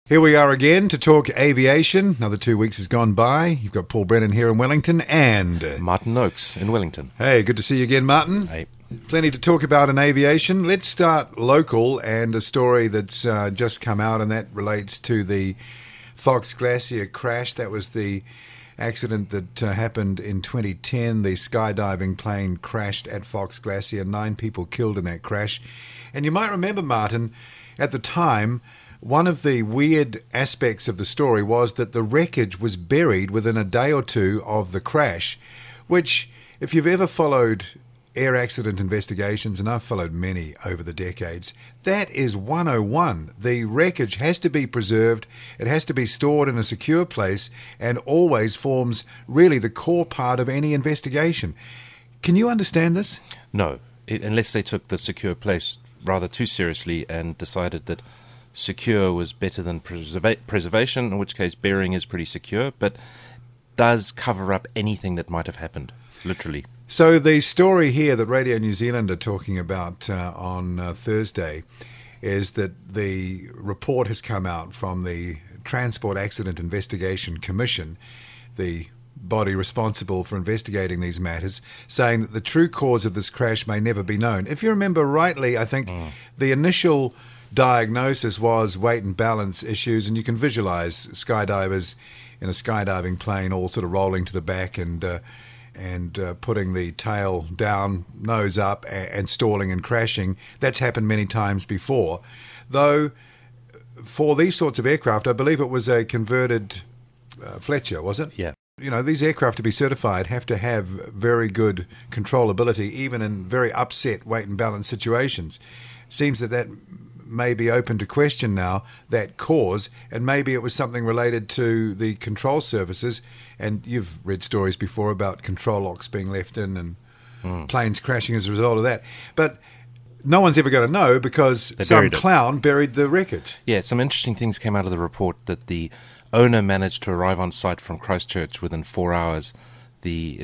Here we are again to talk aviation. Another 2 weeks has gone by. You've got Paul Brennan here in Wellington and... Martin Noakes in Wellington. Hey, good to see you again, Martin. Hey. Plenty to talk about in aviation. Let's start local and a story that's just come out, and that relates to the Fox Glacier crash. That was the accident that happened in 2010. The skydiving plane crashed at Fox Glacier. 9 people killed in that crash. And you might remember, Martin, at the time, one of the weird aspects of the story was that the wreckage was buried within a day or two of the crash, which, if you've ever followed air accident investigations, and I've followed many over the decades, that is 101. The wreckage has to be preserved, it has to be stored in a secure place, and always forms really the core part of any investigation. Can you understand this? No, unless they took the secure place rather too seriously and decided that secure was better than preservation, in which case burying is pretty secure, but does cover up anything that might have happened, literally. So the story here that Radio New Zealand are talking about on Thursday is that the report has come out from the Transport Accident Investigation Commission, the body responsible for investigating these matters, saying that the true cause of this crash may never be known. If you remember rightly, I think the initial diagnosis was weight and balance issues, and you can visualize skydivers in a skydiving plane all sort of rolling to the back and putting the tail down, nose up, and stalling and crashing. That's happened many times before. Though, for these sorts of aircraft, I believe it was a converted Fletcher, was it? Yeah. You know, these aircraft to be certified have to have very good controllability, even in very upset weight and balance situations. Seems that may be open to question now, that cause, and maybe it was something related to the control surfaces. And you've read stories before about control locks being left in and planes crashing as a result of that. But no one's ever going to know because some clown buried the wreckage. Yeah, some interesting things came out of the report that the owner managed to arrive on site from Christchurch within 4 hours. The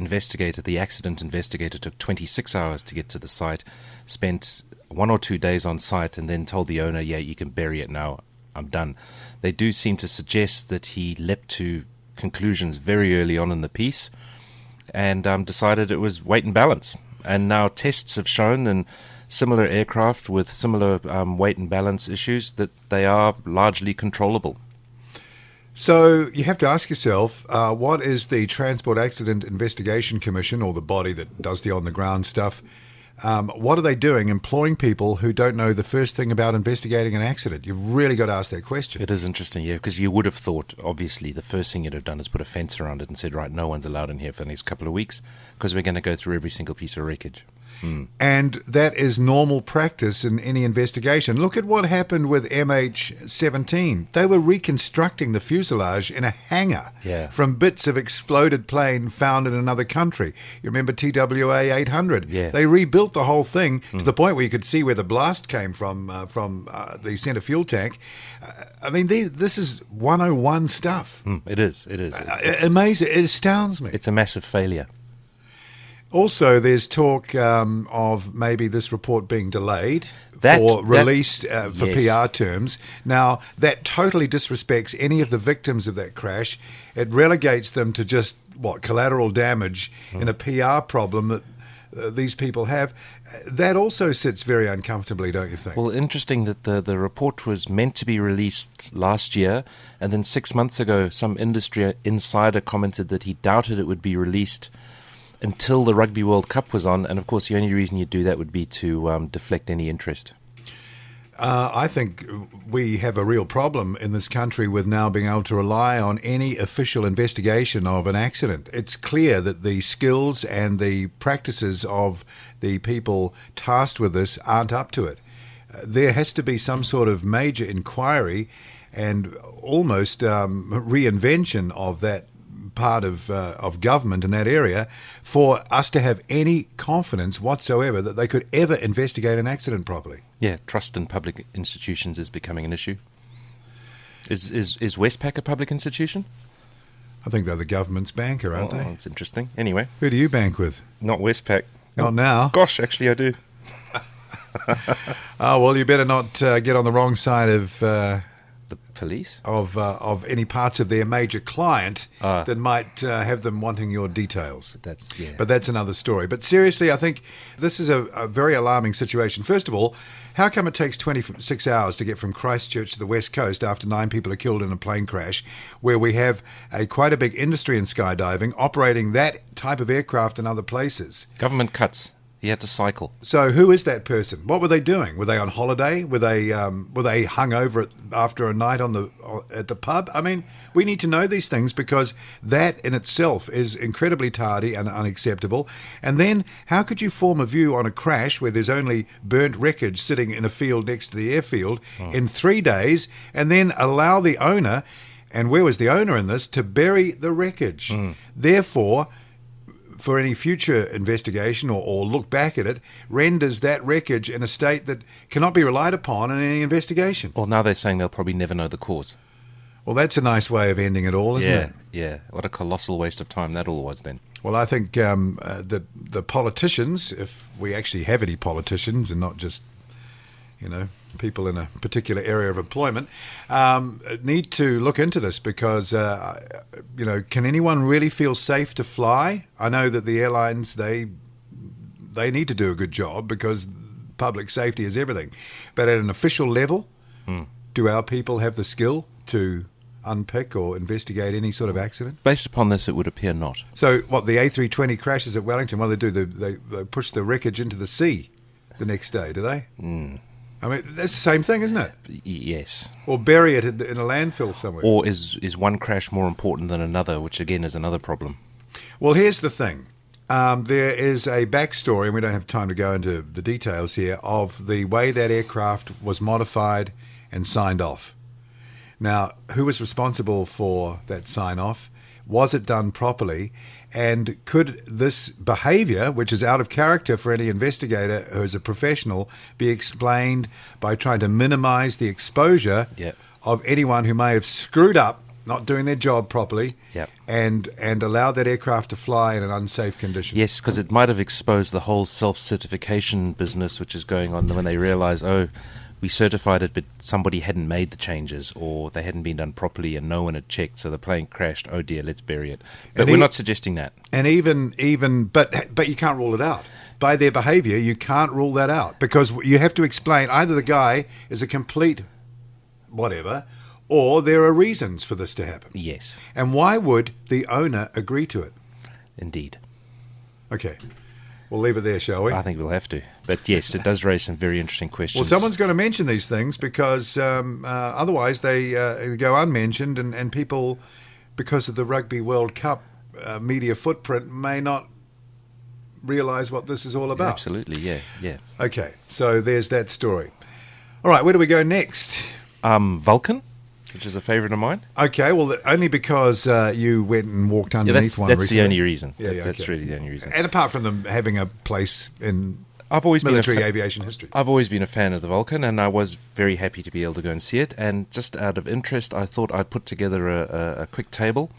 accident investigator, took 26 hours to get to the site, spent 1 or 2 days on site, and then told the owner, yeah, you can bury it now, I'm done. They do seem to suggest that he leapt to conclusions very early on in the piece and decided it was weight and balance. And now tests have shown in similar aircraft with similar weight and balance issues that they are largely controllable. So you have to ask yourself, what is the Transport Accident Investigation Commission, or the body that does the on-the-ground stuff, what are they doing employing people who don't know the first thing about investigating an accident? You've really got to ask that question. It is interesting, yeah, because you would have thought, obviously, the first thing you'd have done is put a fence around it and said, right, no one's allowed in here for the next couple of weeks because we're going to go through every single piece of wreckage. And that is normal practice in any investigation. Look at what happened with MH17. They were reconstructing the fuselage in a hangar from bits of exploded plane found in another country. You remember TWA 800? Yeah. They rebuilt the whole thing to the point where you could see where the blast came from the center fuel tank. I mean, this is 101 stuff. It is. It's amazing. It astounds me. It's a massive failure. Also, there's talk of maybe this report being delayed or released for PR terms. Now, that totally disrespects any of the victims of that crash. It relegates them to just, collateral damage in a PR problem that these people have. That also sits very uncomfortably, don't you think? Well, interesting that the report was meant to be released last year, and then 6 months ago, some industry insider commented that he doubted it would be released until the Rugby World Cup was on, and of course the only reason you do that would be to deflect any interest. I think we have a real problem in this country with now being able to rely on any official investigation of an accident. It's clear that the skills and the practices of the people tasked with this aren't up to it. There has to be some sort of major inquiry and almost reinvention of that part of government in that area for us to have any confidence whatsoever that they could ever investigate an accident properly. Yeah, trust in public institutions is becoming an issue. Is Westpac a public institution? I think they're the government's banker, aren't they? That's interesting. Anyway. Who do you bank with? Not Westpac. Not now. Gosh, actually I do. Oh, well, you better not get on the wrong side of Police? Of any parts of their major client that might have them wanting your details. But that's another story. But seriously, I think this is a very alarming situation. First of all, how come it takes 26 hours to get from Christchurch to the West Coast after 9 people are killed in a plane crash, where we have quite a big industry in skydiving operating that type of aircraft in other places? Government cuts. He had to cycle. So who is that person? What were they doing? Were they on holiday? Were they hungover after a night at the pub? I mean, we need to know these things, because that in itself is incredibly tardy and unacceptable. And then how could you form a view on a crash where there's only burnt wreckage sitting in a field next to the airfield in 3 days, and then allow the owner, and where was the owner in this, to bury the wreckage? Therefore, for any future investigation or look back at it, renders that wreckage in a state that cannot be relied upon in any investigation. Well, now they're saying they'll probably never know the cause. Well, that's a nice way of ending it all, isn't it? Yeah. What a colossal waste of time that all was then. Well, I think the politicians, if we actually have any politicians and not just, people in a particular area of employment, need to look into this, because, can anyone really feel safe to fly? I know that the airlines, they need to do a good job, because public safety is everything. But at an official level, do our people have the skill to unpick or investigate any sort of accident? Based upon this, it would appear not. So what, the A320 crashes at Wellington, what do they do? They push the wreckage into the sea the next day, do they? I mean, that's the same thing, isn't it? Yes. Or bury it in a landfill somewhere. Or is one crash more important than another, which again is another problem? Well, here's the thing. There is a backstory, and we don't have time to go into the details here, of the way that aircraft was modified and signed off. Now, who was responsible for that sign-off? Was it done properly? And could this behaviour, which is out of character for any investigator who is a professional, be explained by trying to minimise the exposure of anyone who may have screwed up, not doing their job properly, and allowed that aircraft to fly in an unsafe condition? Yes, because it might have exposed the whole self-certification business which is going on when they realise, we certified it, but somebody hadn't made the changes, or they hadn't been done properly and no one had checked, so the plane crashed. Oh dear, let's bury it. But we're not suggesting that. And but you can't rule it out. By their behaviour, you can't rule that out, because you have to explain either the guy is a complete whatever, or there are reasons for this to happen. Yes. And why would the owner agree to it? Indeed. Okay. We'll leave it there, shall we? I think we'll have to. But yes, it does raise some very interesting questions. Well, someone's going to mention these things, because otherwise they go unmentioned, and people, because of the Rugby World Cup media footprint, may not realise what this is all about. Absolutely, yeah. Okay, so there's that story. All right, where do we go next? Vulcan, which is a favourite of mine. Okay, well, only because you went and walked underneath one recently. That's the only reason. That's okay. really the only reason. And apart from them having a place in military aviation history. I've always been a fan of the Vulcan, and I was very happy to be able to go and see it. And just out of interest, I thought I'd put together a quick table.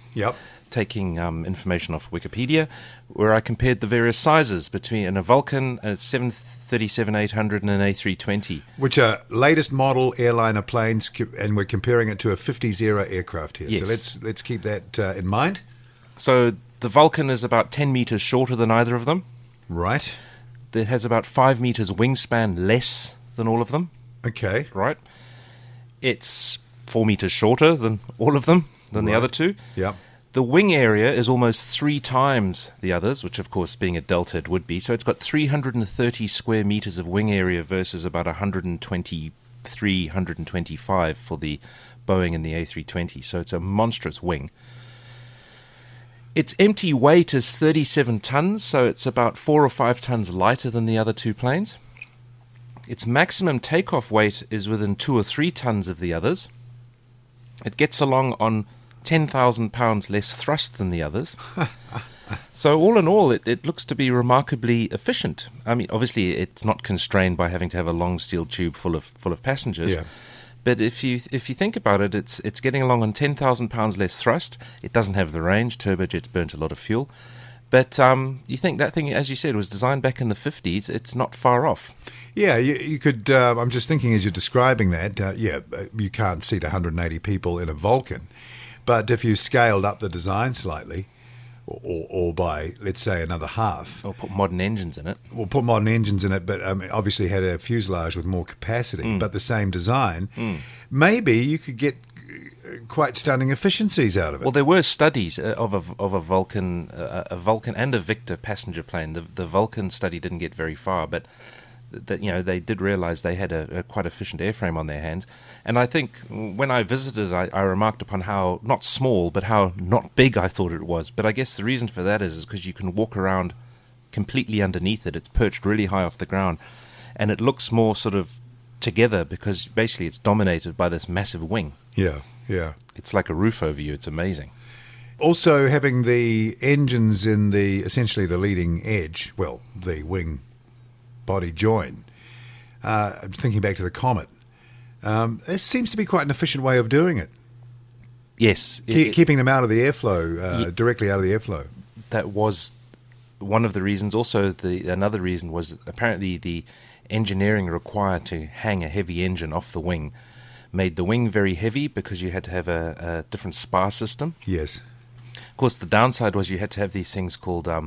Taking information off Wikipedia, where I compared the various sizes between a Vulcan, a 737-800 and an A320. Which are latest model airliner planes, and we're comparing it to a 50s era aircraft here. Yes. So let's keep that in mind. So the Vulcan is about 10 metres shorter than either of them. Right. It has about 5 metres wingspan less than all of them. Okay. Right. It's 4 metres shorter than all of them, than the other two. Yep. The wing area is almost 3 times the others, which of course being a Delta it would be. So it's got 330 square metres of wing area versus about 123, 125 for the Boeing and the A320. So it's a monstrous wing. Its empty weight is 37 tons, so it's about 4 or 5 tons lighter than the other two planes. Its maximum takeoff weight is within 2 or 3 tons of the others. It gets along on 10,000 pounds less thrust than the others. So all in all, it looks to be remarkably efficient. I mean, obviously, it's not constrained by having to have a long steel tube full of passengers. Yeah. But if you think about it, it's getting along on 10,000 pounds less thrust. It doesn't have the range. Turbojets burnt a lot of fuel. But you think that thing, as you said, was designed back in the 50s. It's not far off. Yeah, you could. I'm just thinking as you're describing that. You can't seat 180 people in a Vulcan, but if you scaled up the design slightly, or by let's say another half, Or put modern engines in it. Well, put modern engines in it, but obviously had a fuselage with more capacity, but the same design. Maybe you could get quite stunning efficiencies out of it. Well, there were studies of a Vulcan and a Victor passenger plane. The Vulcan study didn't get very far, but they did realize they had a quite efficient airframe on their hands. And I think when I visited, I remarked upon how not small, but how not big I thought it was. But I guess the reason for that is because you can walk around completely underneath it. It's perched really high off the ground, and it looks more sort of together because basically it's dominated by this massive wing. Yeah. It's like a roof over you. It's amazing. Also, having the engines in essentially the leading edge, well, the wing body join. I'm thinking back to the Comet. It seems to be quite an efficient way of doing it. Yes. Keeping them out of the airflow, directly out of the airflow. That was one of the reasons. Also, another reason was apparently the engineering required to hang a heavy engine off the wing made the wing very heavy because you had to have a different spar system. Yes. Of course, the downside was you had to have these things called, I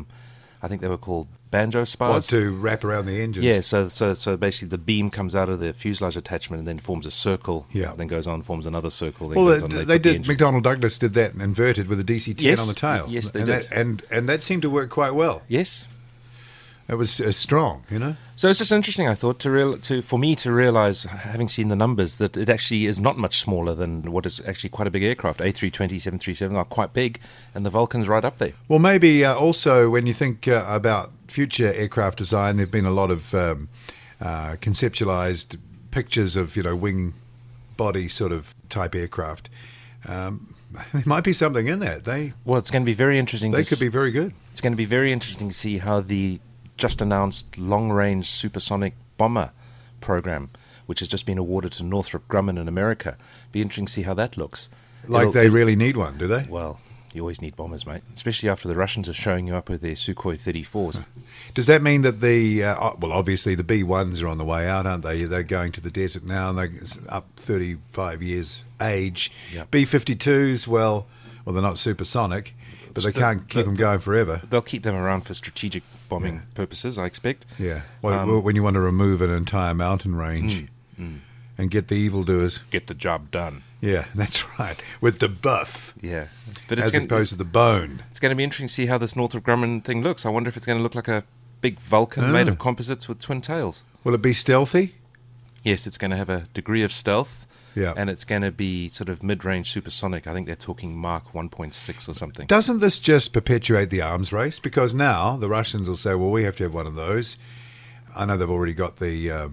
think they were called banjo spars. To wrap around the engines. Yeah, so basically the beam comes out of the fuselage attachment and then forms a circle. Yeah. Then goes on, forms another circle. Then Well, goes on, they did. McDonnell Douglas did that inverted with a DC-10 Yes, on the tail. yes, they and did. And that seemed to work quite well. Yes. It was strong, So it's just interesting, I thought, for me to realize, having seen the numbers, that it actually is not much smaller than what is actually quite a big aircraft. A320, 737 are quite big, and the Vulcan's right up there. Well, maybe also when you think about future aircraft design, there have been a lot of conceptualized pictures of, wing body sort of type aircraft. There might be something in that. Well, it's going to be very interesting. They could be very good. It's going to be very interesting to see how the just announced long-range supersonic bomber program, which has just been awarded to Northrop Grumman in America. Be interesting to see how that looks. They really need one, do they? Well, you always need bombers, mate, especially after the Russians are showing you up with their Sukhoi 34s. Does that mean that obviously the B-1s are on the way out, aren't they? They're going to the desert now, and they're up 35 years age. Yep. B-52s, well, they're not supersonic, but they can't keep them going forever. They'll keep them around for strategic bombing purposes, I expect. Yeah. When you want to remove an entire mountain range and get the evildoers. Get the job done. Yeah, that's right. With the buff. Yeah. But as opposed to the bone. It's going to be interesting to see how this Northrop Grumman thing looks. I wonder if it's going to look like a big Vulcan made of composites with twin tails. Will it be stealthy? Yes, it's going to have a degree of stealth. Yeah. And it's going to be sort of mid-range supersonic. I think they're talking Mach 1.6 or something. Doesn't this just perpetuate the arms race? Because now the Russians will say, well, we have to have one of those. I know they've already got the,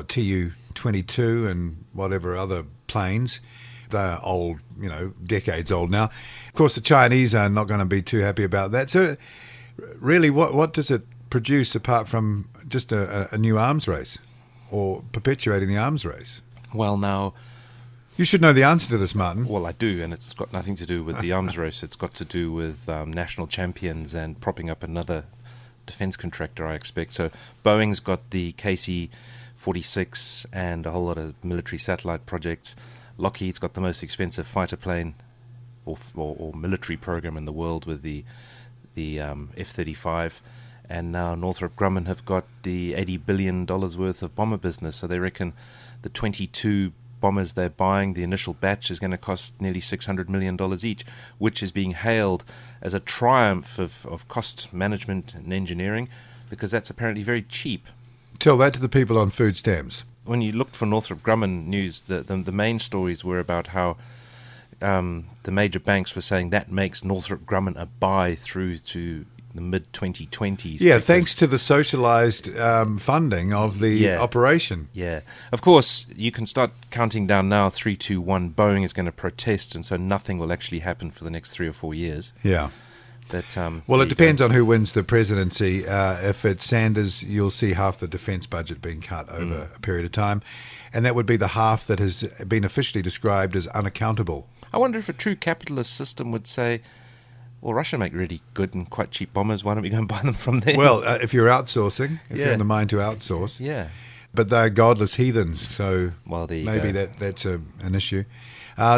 Tu-22 and whatever other planes. They're old, decades old now. Of course, the Chinese are not going to be too happy about that. So really, what does it produce apart from just a new arms race or perpetuating the arms race? Well, now... You should know the answer to this, Martin. Well, I do, and it's got nothing to do with the arms race. It's got to do with national champions and propping up another defence contractor, I expect. So Boeing's got the KC-46 and a whole lot of military satellite projects. Lockheed's got the most expensive fighter plane or military program in the world with the F-35. And now Northrop Grumman have got the $80 billion worth of bomber business. So they reckon the 22 bombers they're buying, the initial batch, is going to cost nearly $600 million each, which is being hailed as a triumph of cost management and engineering, because that's apparently very cheap. Tell that to the people on food stamps. When you looked for Northrop Grumman news, the main stories were about how the major banks were saying that makes Northrop Grumman a buy through to the mid-2020s. Yeah, thanks to the socialised funding of the operation. Yeah. Of course, you can start counting down now, 3, 2, 1. Boeing is going to protest, and so nothing will actually happen for the next 3 or 4 years. Yeah. But, well, it depends on who wins the presidency. If it's Sanders, you'll see half the defence budget being cut over a period of time, and that would be the half that has been officially described as unaccountable. I wonder if a true capitalist system would say, Well, Russia make really good and quite cheap bombers. Why don't we go and buy them from there? Well, if you're outsourcing, if you're in the mind to outsource. Yeah. But they're godless heathens, so Well, there you maybe go. that's an issue.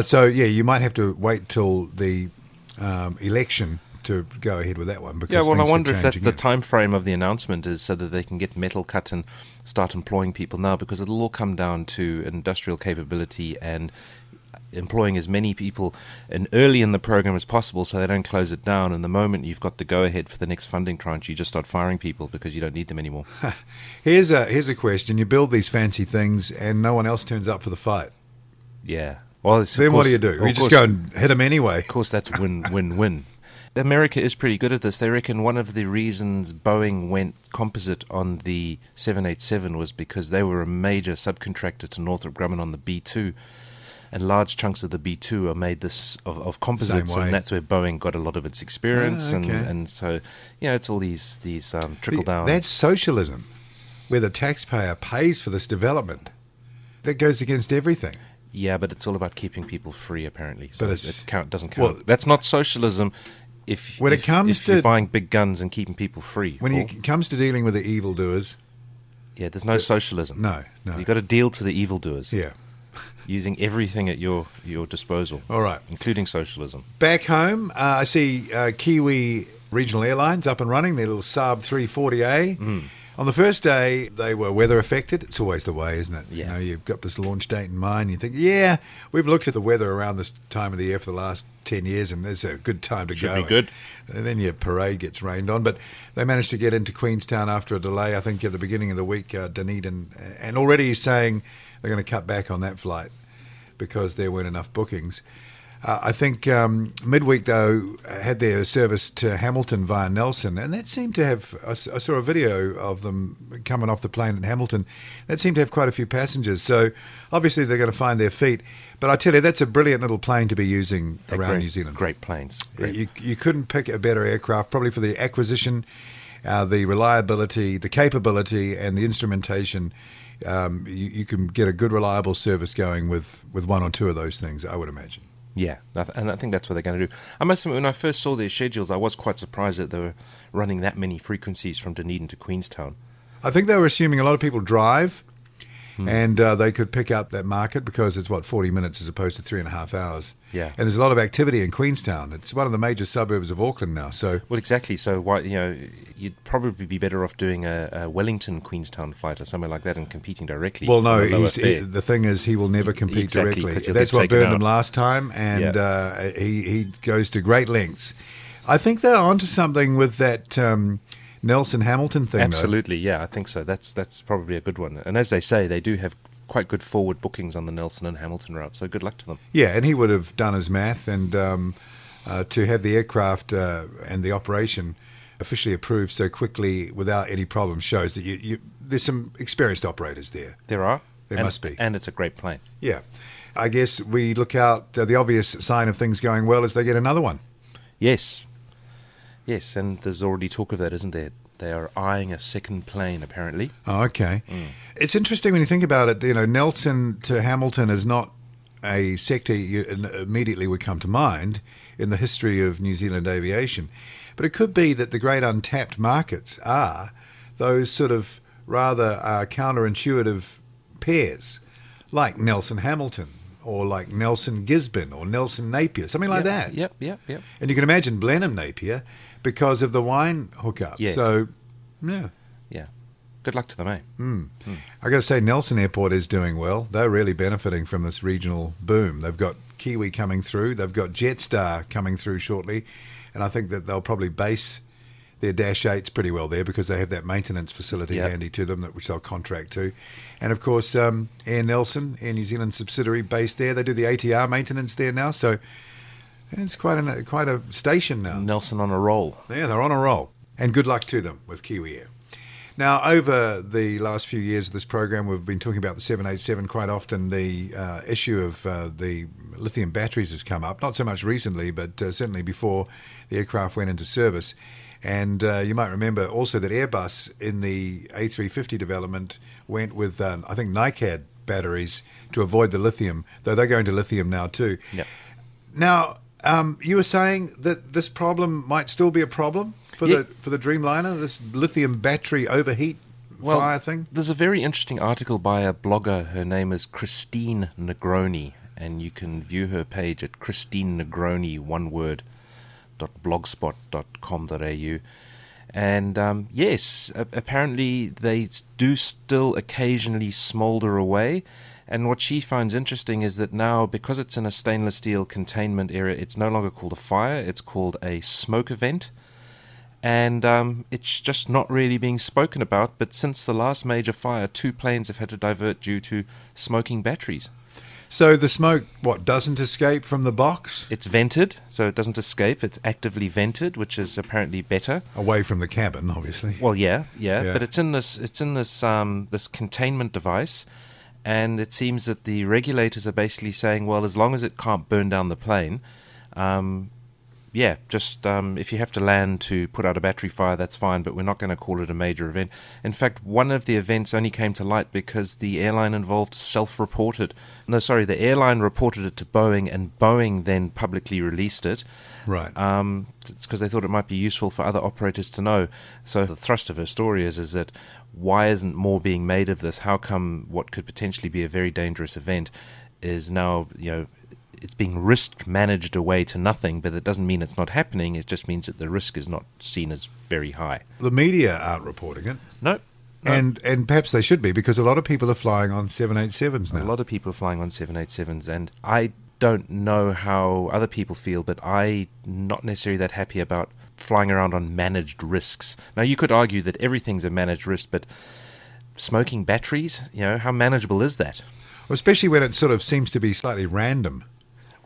So, you might have to wait till the election to go ahead with that one. Because Yeah, well, I things wonder could if change that the again. time frame of the announcement is so that they can get metal cut and start employing people now, because it'll all come down to industrial capability and employing as many people and early in the program as possible so they don't close it down. And the moment you've got the go-ahead for the next funding tranche, you just start firing people because you don't need them anymore. Here's a question. You build these fancy things and no one else turns up for the fight. Yeah. Well, Then what do you do? You just go and hit them anyway. Of course, that's win-win-win. America is pretty good at this. They reckon one of the reasons Boeing went composite on the 787 was because they were a major subcontractor to Northrop Grumman on the B-2, and large chunks of the B-2 are made of composites, Same way. and that's where Boeing got a lot of its experience. Okay. And so, it's all these trickle down. That's socialism, where the taxpayer pays for this development. That goes against everything. Yeah, but it's all about keeping people free, apparently. So But it doesn't count. well, That's not socialism. If you're buying big guns and keeping people free, When it comes to dealing with the evildoers, there's no socialism. no. You've got to deal to the evildoers. Yeah. Using everything at your disposal. All right. Including socialism. Back home, I see Kiwi Regional Airlines up and running, their little Saab 340A. On the first day, they were weather affected. It's always the way, isn't it? Yeah. You've got this launch date in mind. You think, we've looked at the weather around this time of the year for the last 10 years, and it's a good time to go. Should be good. And then your parade gets rained on. But they managed to get into Queenstown after a delay, I think, at the beginning of the week, Dunedin. And already saying they're going to cut back on that flight because there weren't enough bookings. I think midweek, though, had their service to Hamilton via Nelson, and that seemed to have, I saw a video of them coming off the plane at Hamilton, that seemed to have quite a few passengers, so obviously they're going to find their feet. But I tell you, that's a brilliant little plane to be using around New Zealand. Great planes. You couldn't pick a better aircraft, probably for the acquisition, the reliability, the capability, and the instrumentation. You can get a good, reliable service going with one or two of those things, I would imagine. Yeah, and I think that's what they're going to do. I must admit, when I first saw their schedules, I was quite surprised that they were running that many frequencies from Dunedin to Queenstown. I think they were assuming a lot of people drive, and they could pick up that market because it's, 40 minutes as opposed to 3.5 hours. Yeah. And there's a lot of activity in Queenstown. It's one of the major suburbs of Auckland now. So Well, exactly. So why you'd probably be better off doing a Wellington Queenstown flight or somewhere like that and competing directly. Well, no, on a lower fare. the thing is he will never compete Exactly, directly. 'cause he'll That's get what taken burned out. him last time, and he goes to great lengths. I think they're onto something with that Nelson Hamilton thing. Absolutely, yeah, I think so. That's probably a good one. And as they say, they do have quite good forward bookings on the Nelson and Hamilton route, so good luck to them. Yeah, and he would have done his math, and to have the aircraft and the operation officially approved so quickly without any problems shows that there's some experienced operators there. There are. There must be. And it's a great plane. Yeah. I guess we look out, the obvious sign of things going well is they get another one. Yes, and there's already talk of that, isn't there? They are eyeing a second plane, apparently. Oh, okay. It's interesting when you think about it. Nelson to Hamilton is not a sector you immediately would come to mind in the history of New Zealand aviation. But it could be that the great untapped markets are those sort of rather counterintuitive pairs, like Nelson Hamilton, or like Nelson Gisborne, or Nelson Napier, something like that. Yep. And you can imagine Blenheim Napier because of the wine hookup. Yes. So, yeah. Yeah. Good luck to them, eh? I got to say, Nelson Airport is doing well. They're really benefiting from this regional boom. They've got Kiwi coming through. They've got Jetstar coming through shortly. And I think that they'll probably base their Dash 8s pretty well there because they have that maintenance facility handy to them, which they'll contract to. And, of course, Air Nelson, Air New Zealand subsidiary, based there. They do the ATR maintenance there now. So it's quite a station now. Nelson on a roll. Yeah, they're on a roll. And good luck to them with Kiwi Air. Now, over the last few years of this program, we've been talking about the 787 quite often. The issue of the lithium batteries has come up, not so much recently, but certainly before the aircraft went into service. And you might remember also that Airbus in the A350 development went with, I think, NiCad batteries to avoid the lithium, though they're going to lithium now too. Yep. Now, You were saying that this problem might still be a problem for the Dreamliner, this lithium battery overheat fire thing? There's a very interesting article by a blogger. Her name is Christine Negroni, and you can view her page at christinenegroni.blogspot.com.au. And yes, apparently they do still occasionally smoulder away. And what she finds interesting is that now, because it's in a stainless steel containment area, it's no longer called a fire, it's called a smoke event. And it's just not really being spoken about. But since the last major fire, 2 planes have had to divert due to smoking batteries. So the smoke, doesn't escape from the box? It's vented, so it doesn't escape. It's actively vented, which is apparently better. Away from the cabin, obviously. Well, yeah. But it's in this this containment device. And it seems that the regulators are basically saying, well, as long as it can't burn down the plane, if you have to land to put out a battery fire, that's fine, but we're not going to call it a major event. In fact, one of the events only came to light because the airline involved self-reported. No, sorry, the airline reported it to Boeing, and Boeing then publicly released it. Right. It's because they thought it might be useful for other operators to know. So the thrust of her story is that why isn't more being made of this? How come what could potentially be a very dangerous event is now, it's being risk managed away to nothing, but it doesn't mean it's not happening. It just means that the risk is not seen as very high. The media aren't reporting it. No. And perhaps they should be, because a lot of people are flying on 787s now. A lot of people are flying on 787s, and I don't know how other people feel, but I'm not necessarily that happy about flying around on managed risks. Now, you could argue that everything's a managed risk, but smoking batteries, how manageable is that? Well, especially when it sort of seems to be slightly random.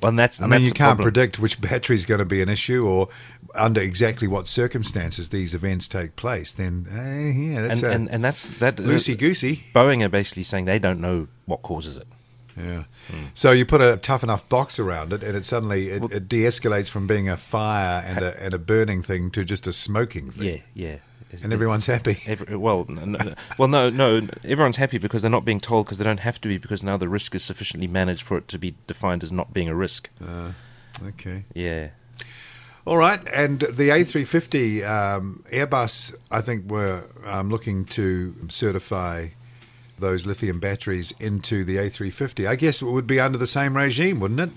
Well, you can't predict which battery is going to be an issue or under exactly what circumstances these events take place. Then, that's loosey-goosey. Boeing are basically saying they don't know what causes it. Yeah. So you put a tough enough box around it, and it suddenly it de-escalates from being a fire and a burning thing to just a smoking thing. Yeah. And everyone's happy. No. Everyone's happy because they're not being told, because they don't have to be, because now the risk is sufficiently managed for it to be defined as not being a risk. Okay. Yeah. All right. And the A350 Airbus, I think, were looking to certify those lithium batteries into the A350. I guess it would be under the same regime, wouldn't it?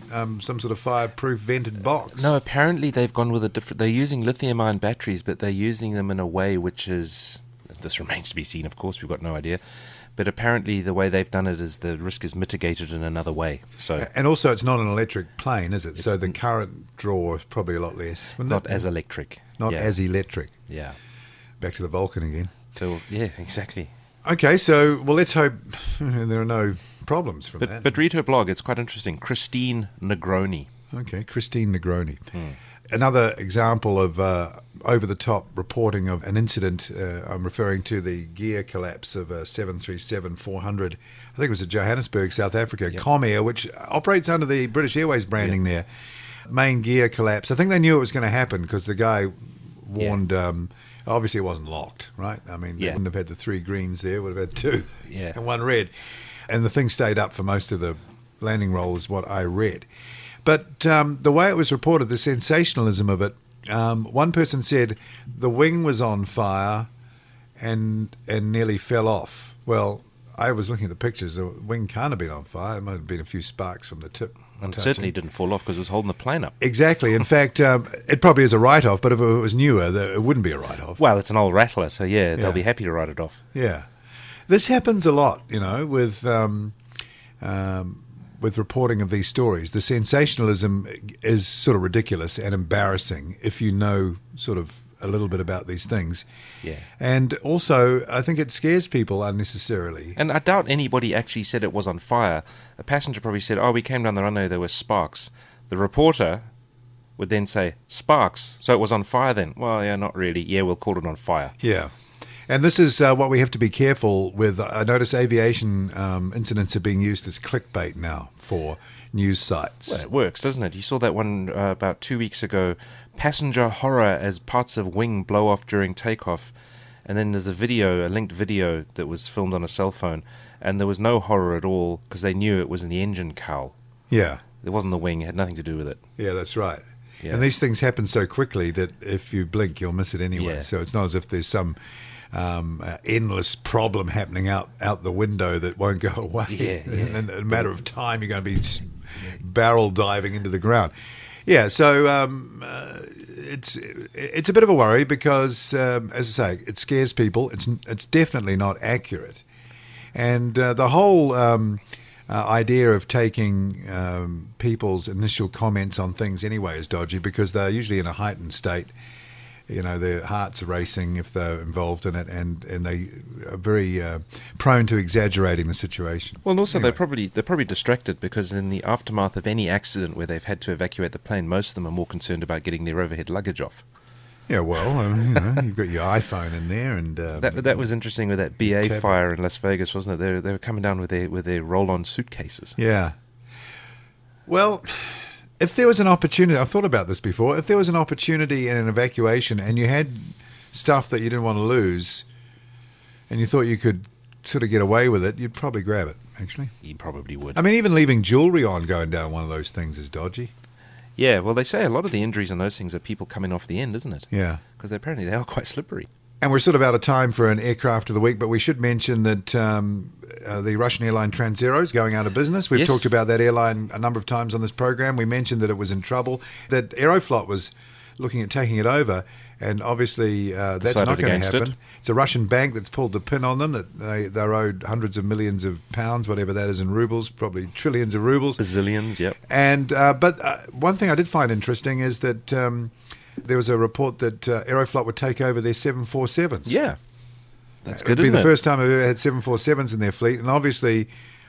Some sort of fireproof vented box. No, apparently they've gone with a different... They're using lithium-ion batteries, but they're using them in a way which is... This remains to be seen, of course. We've got no idea. But apparently the way they've done it is the risk is mitigated in another way. So, and also it's not an electric plane, is it? So the current draw is probably a lot less. It's not as electric. As electric. Yeah. Back to the Vulcan again. So, yeah, exactly. Okay, so, let's hope there are no problems from that. But read her blog. It's quite interesting. Christine Negroni. Okay, Christine Negroni. Another example of over-the-top reporting of an incident. I'm referring to the gear collapse of a 737-400. I think it was at Johannesburg, South Africa. Yep. Comair, which operates under the British Airways branding there. Main gear collapse. I think they knew it was going to happen because the guy warned... Obviously, it wasn't locked, right? I mean, they wouldn't have had the 3 greens there. Would have had 2 and 1 red. And the thing stayed up for most of the landing roll is what I read. But the way it was reported, the sensationalism of it, one person said the wing was on fire and nearly fell off. Well, I was looking at the pictures. The wing can't have been on fire. There might have been a few sparks from the tip. And it certainly didn't fall off because it was holding the plane up. Exactly. In fact, it probably is a write-off, but if it was newer, it wouldn't be a write-off. Well, it's an old rattler, so they'll be happy to write it off. Yeah. This happens a lot, with reporting of these stories. The sensationalism is sort of ridiculous and embarrassing if you know sort of a little bit about these things. Yeah. And also, I think it scares people unnecessarily. And I doubt anybody actually said it was on fire. A passenger probably said, we came down the runway, there were sparks. The reporter would then say, sparks, so it was on fire then? Well, yeah, not really. Yeah, we'll call it on fire. Yeah. And this is what we have to be careful with. I notice aviation incidents are being used as clickbait now for news sites. Well, it works, doesn't it? You saw that one about 2 weeks ago. Passenger horror as parts of wing blow off during takeoff. And then there's a linked video that was filmed on a cell phone. And there was no horror at all because they knew it was in the engine cowl. Yeah. It wasn't the wing. It had nothing to do with it. Yeah, that's right. Yeah. And these things happen so quickly that if you blink, you'll miss it anyway. Yeah. So it's not as if there's some endless problem happening out the window that won't go away. Yeah. In a matter of time, you're going to be barrel diving into the ground. Yeah, so it's a bit of a worry because, as I say, it scares people. It's definitely not accurate. And the whole idea of taking people's initial comments on things anyway is dodgy because they're usually in a heightened state. You know, their hearts are racing if they're involved in it, and they are very prone to exaggerating the situation. Well, and also Anyway. they're probably distracted because in the aftermath of any accident where they've had to evacuate the plane, most of them are more concerned about getting their overhead luggage off. Yeah, well, you've got your iPhone in there, and That was interesting with that BA tablet. fire in Las Vegas, wasn't it? They were coming down with their roll-on suitcases. Yeah. Well, if there was an opportunity, I've thought about this before, if there was an opportunity in an evacuation and you had stuff that you didn't want to lose and you thought you could sort of get away with it, you'd probably grab it, actually. You probably would. I mean, even leaving jewellery on going down one of those things is dodgy. Yeah, well, they say a lot of the injuries on those things are people coming off the end, isn't it? Yeah. Because apparently they are quite slippery. And we're sort of out of time for an aircraft of the week, but we should mention that the Russian airline Transaero is going out of business. We've Yes. talked about that airline a number of times on this program. We mentioned that it was in trouble, that Aeroflot was looking at taking it over, and obviously that's Decided not going to against happen. it. It's a Russian bank that's pulled the pin on them, that they're owed hundreds of millions of pounds, whatever that is in rubles, probably trillions of rubles. Bazillions, yep. And but one thing I did find interesting is that there was a report that Aeroflot would take over their 747s. Yeah. That's It'd good, be isn't the it? first time I've ever had 747s in their fleet, and obviously,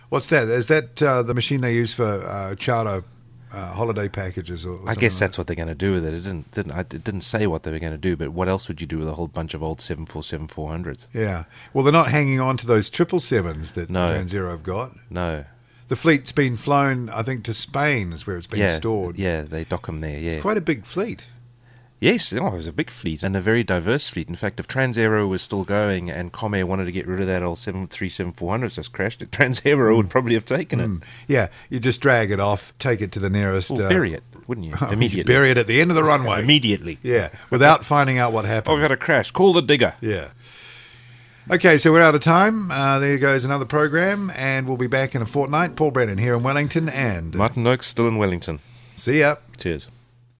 what's that? Is that the machine they use for charter holiday packages? Or I something guess like that's what they're going to do with it. It didn't say what they were going to do, but what else would you do with a whole bunch of old 747-400s? that? Yeah. Well, they're not hanging on to those 777s that No. Transaero have got. No. The fleet's been flown, I think, to Spain is where it's been stored. Yeah, they dock them there, yeah. It's quite a big fleet. Yes, it was a big fleet and a very diverse fleet. In fact, if Transaero was still going and Comair wanted to get rid of that old 737-400s just crashed, Transaero would probably have taken it. Yeah, you just drag it off, take it to the nearest... Or bury it, wouldn't you? you Immediately. bury it at the end of the runway. Immediately. Yeah, without finding out what happened. Oh, we've had a crash. Call the digger. Yeah. Okay, so we're out of time. There goes another program, and we'll be back in a fortnight. Paul Brennan here in Wellington, and Martin Noakes still in Wellington. see ya. Cheers.